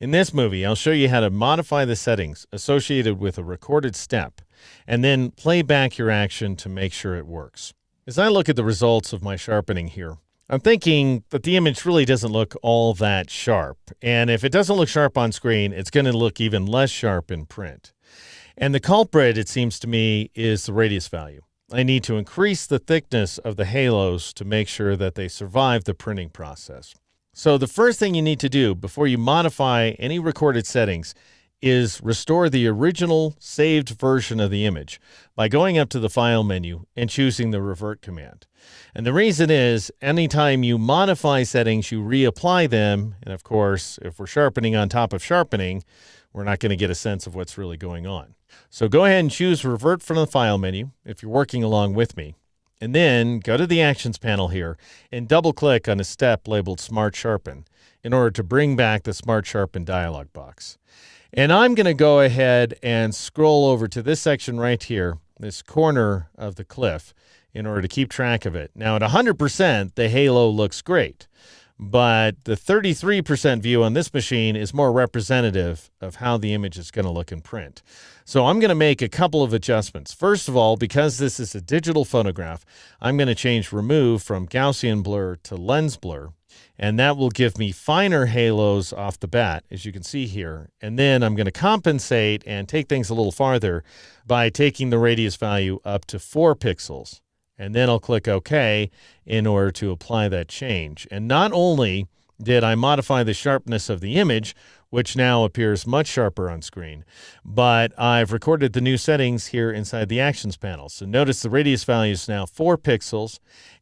In this movie, I'll show you how to modify the settings associated with a recorded step and then play back your action to make sure it works. As I look at the results of my sharpening here, I'm thinking that the image really doesn't look all that sharp. And if it doesn't look sharp on screen, it's going to look even less sharp in print. And the culprit, it seems to me, is the radius value. I need to increase the thickness of the halos to make sure that they survive the printing process. So the first thing you need to do before you modify any recorded settings is restore the original saved version of the image by going up to the File menu and choosing the Revert command. And the reason is, anytime you modify settings, you reapply them. And of course, if we're sharpening on top of sharpening, we're not going to get a sense of what's really going on. So go ahead and choose Revert from the File menu if you're working along with me. And then go to the Actions panel here and double-click on a step labeled Smart Sharpen in order to bring back the Smart Sharpen dialog box. And I'm going to go ahead and scroll over to this section right here, this corner of the cliff, in order to keep track of it. Now, at 100%, the halo looks great, but the 33% view on this machine is more representative of how the image is going to look in print. So I'm going to make a couple of adjustments. First of all, because this is a digital photograph, I'm going to change Remove from Gaussian blur to lens blur. And that will give me finer halos off the bat, as you can see here. And then I'm going to compensate and take things a little farther by taking the radius value up to 4 pixels. And then I'll click OK in order to apply that change. And not only did I modify the sharpness of the image, which now appears much sharper on screen, but I've recorded the new settings here inside the Actions panel. So notice the radius value is now 4 pixels,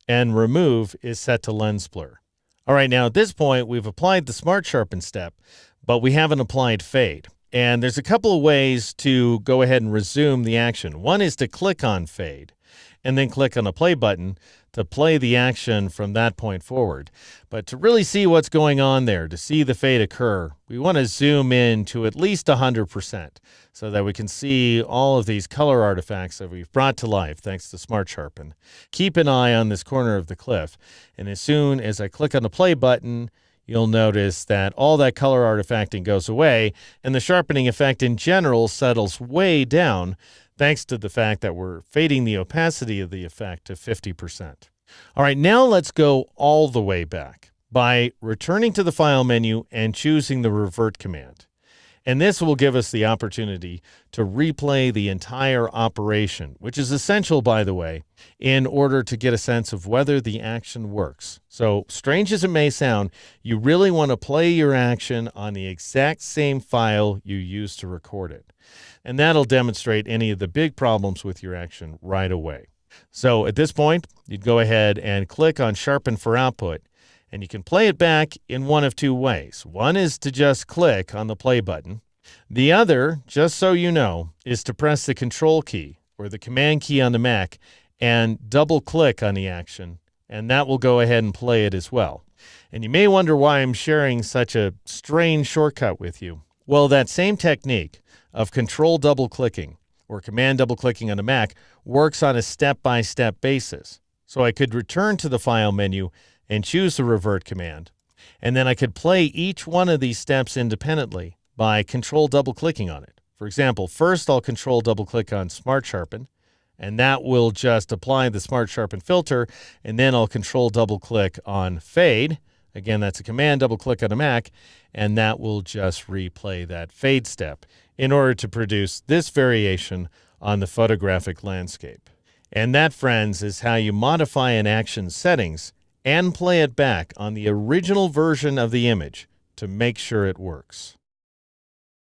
and Remove is set to lens blur. All right, now at this point, we've applied the Smart Sharpen step, but we haven't applied Fade. And there's a couple of ways to go ahead and resume the action. One is to click on Fade and then click on the play button to play the action from that point forward. But to really see what's going on there, to see the fade occur, we want to zoom in to at least 100% so that we can see all of these color artifacts that we've brought to life thanks to Smart Sharpen. Keep an eye on this corner of the cliff, and as soon as I click on the play button, you'll notice that all that color artifacting goes away, and the sharpening effect in general settles way down, thanks to the fact that we're fading the opacity of the effect to 50%. All right, now let's go all the way back by returning to the File menu and choosing the Revert command. And this will give us the opportunity to replay the entire operation, which is essential, by the way, in order to get a sense of whether the action works. So, strange as it may sound, you really want to play your action on the exact same file you used to record it. And that'll demonstrate any of the big problems with your action right away. So at this point, you'd go ahead and click on Sharpen for Output, and you can play it back in one of two ways. One is to just click on the play button. The other, just so you know, is to press the Control key or the Command key on the Mac and double click on the action, and that will go ahead and play it as well. And you may wonder why I'm sharing such a strange shortcut with you. Well, that same technique of Control double clicking or Command double clicking on the Mac works on a step-by-step basis. So I could return to the File menu and choose the Revert command, and then I could play each one of these steps independently by Control double clicking on it. For example, first I'll Control double click on Smart Sharpen, and that will just apply the Smart Sharpen filter, and then I'll Control double click on Fade. Again, that's a Command double click on a Mac, and that will just replay that fade step in order to produce this variation on the photographic landscape. And that, friends, is how you modify an action's settings and play it back on the original version of the image to make sure it works.